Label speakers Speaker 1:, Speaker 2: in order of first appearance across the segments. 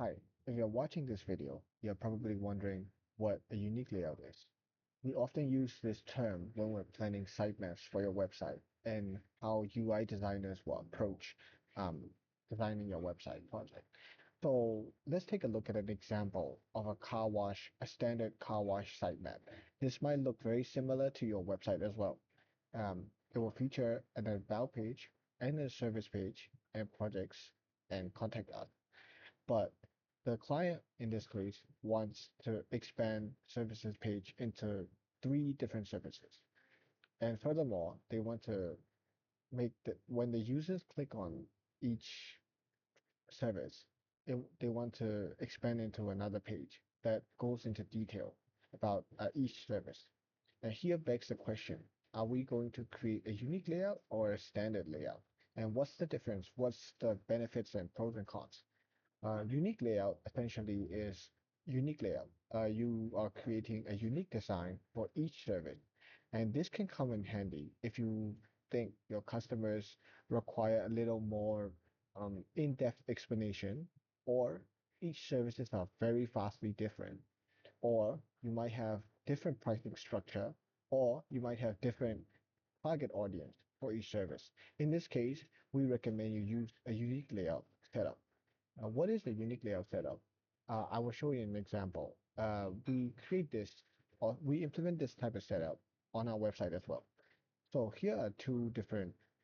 Speaker 1: Hi, if you're watching this video, you're probably wondering what a unique layout is. We often use this term when we're planning sitemaps for your website and how UI designers will approach um, designing your website project. So let's take a look at an example of a standard car wash sitemap. This might look very similar to your website as well. It will feature an about page and a service page and projects and contact us. But the client in this case wants to expand services page into three different services. And furthermore, they want to make when the users click on each service, they want to expand into another page that goes into detail about each service. And here begs the question, are we going to create a unique layout or a standard layout? And what's the difference? What's the benefits and pros and cons? Unique layout essentially is unique layout. You are creating a unique design for each service. And this can come in handy if you think your customers require a little more in-depth explanation, or each services are very vastly different, or you might have different pricing structure, or you might have different target audience for each service. In this case, we recommend you use a unique layout setup. What is the unique layout setup? I will show you an example. We create this, or we implement this type of setup on our website as well. So here are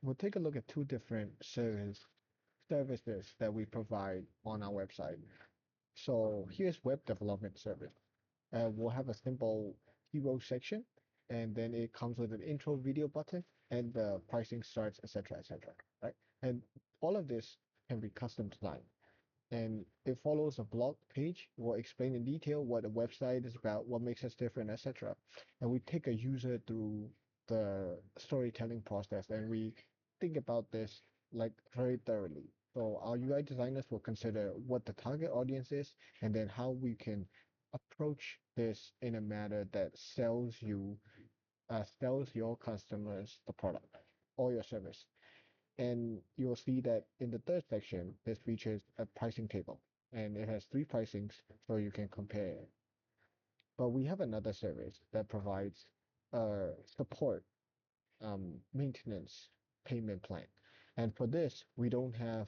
Speaker 1: we'll take a look at two different services that we provide on our website. So here's web development service. We'll have a simple hero section, and then it comes with an intro video button, and the pricing starts, etc., etc. Right? And all of this can be custom designed, and it follows a blog page. We'll explain in detail what the website is about, what makes us different, etc. And we take a user through the storytelling process, and we think about this like very thoroughly. So our UI designers will consider what the target audience is, and then how we can approach this in a manner that sells your customers the product or your service. And you'll see that in the third section, this features a pricing table, and it has three pricings so you can compare it. But we have another service that provides support, maintenance payment plan. And for this, we don't have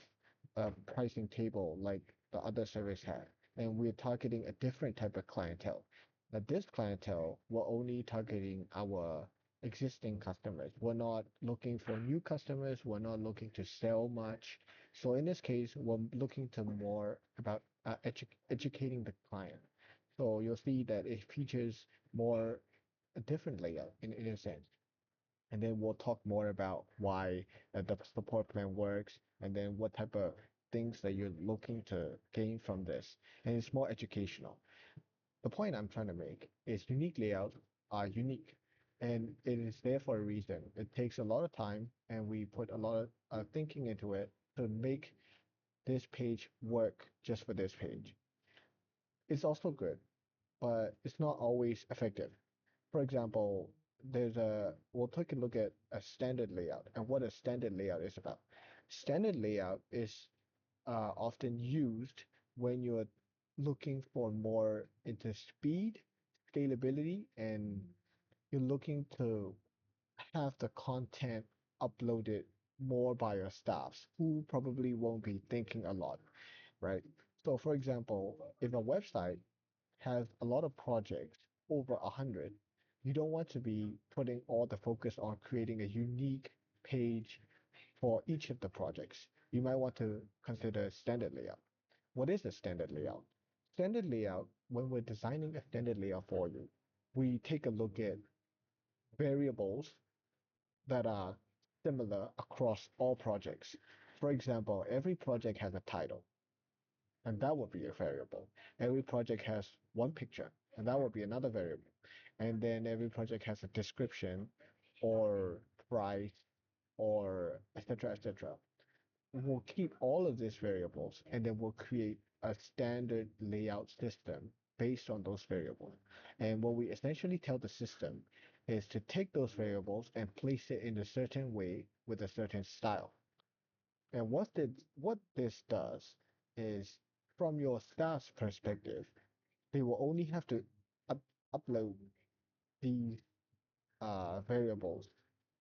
Speaker 1: a pricing table like the other service have. And we're targeting a different type of clientele. Now, this clientele, we're only targeting our existing customers. We're not looking for new customers. We're not looking to sell much. So in this case, we're looking to more about educating the client. So you'll see that it features more a different layout in a sense. And then we'll talk more about why the support plan works, and then what type of things that you're looking to gain from this. And it's more educational. The point I'm trying to make is unique layouts are unique, and it is there for a reason. It takes a lot of time, and we put a lot of thinking into it to make this page work just for this page. It's also good, but it's not always effective. For example, we'll take a look at a standard layout and what a standard layout is about. Standard layout is often used when you're looking for more into speed, scalability, and you're looking to have the content uploaded more by your staffs who probably won't be thinking a lot, right? So for example, if a website has a lot of projects, over 100, you don't want to be putting all the focus on creating a unique page for each of the projects. You might want to consider standard layout. What is a standard layout? Standard layout, when we're designing a standard layout for you, we take a look at variables that are similar across all projects. For example, every project has a title, and that would be a variable. Every project has one picture, and that would be another variable. And then every project has a description or price or etc. etc. We'll keep all of these variables, and then we'll create a standard layout system based on those variables. And what we essentially tell the system is to take those variables and place it in a certain way with a certain style. And what this does is from your staff's perspective, they will only have to up upload these variables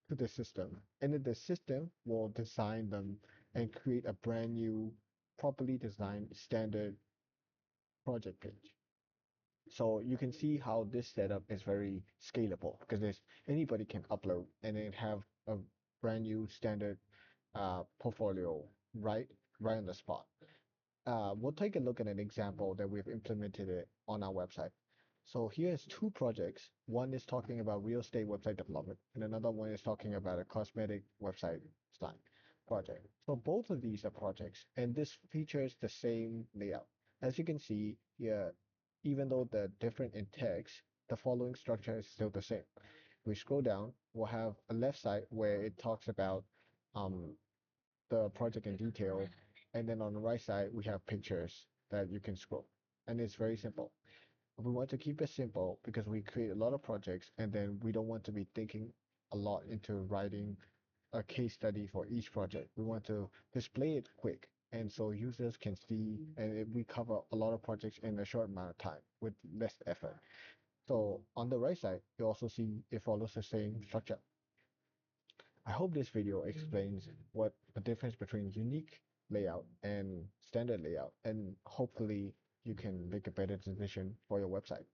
Speaker 1: to the system, and then the system will design them and create a brand new, properly designed standard project page. So you can see how this setup is very scalable because there's anybody can upload and then have a brand new standard portfolio right right on the spot. We'll take a look at an example that we've implemented it on our website. So here's two projects. One is talking about real estate website development, and another one is talking about a cosmetic website design project. So both of these are projects, and this features the same layout. As you can see here, even though they're different in text, the following structure is still the same. We scroll down, we'll have a left side where it talks about um, the project in detail, and then on the right side we have pictures that you can scroll, and it's very simple. We want to keep it simple because we create a lot of projects, and then we don't want to be thinking a lot into writing a case study for each project. We want to display it quick, and so users can see, and we cover a lot of projects in a short amount of time with less effort. So on the right side, you also see it follows the same structure. I hope this video explains what the difference between unique layout and standard layout, and hopefully you can make a better decision for your website.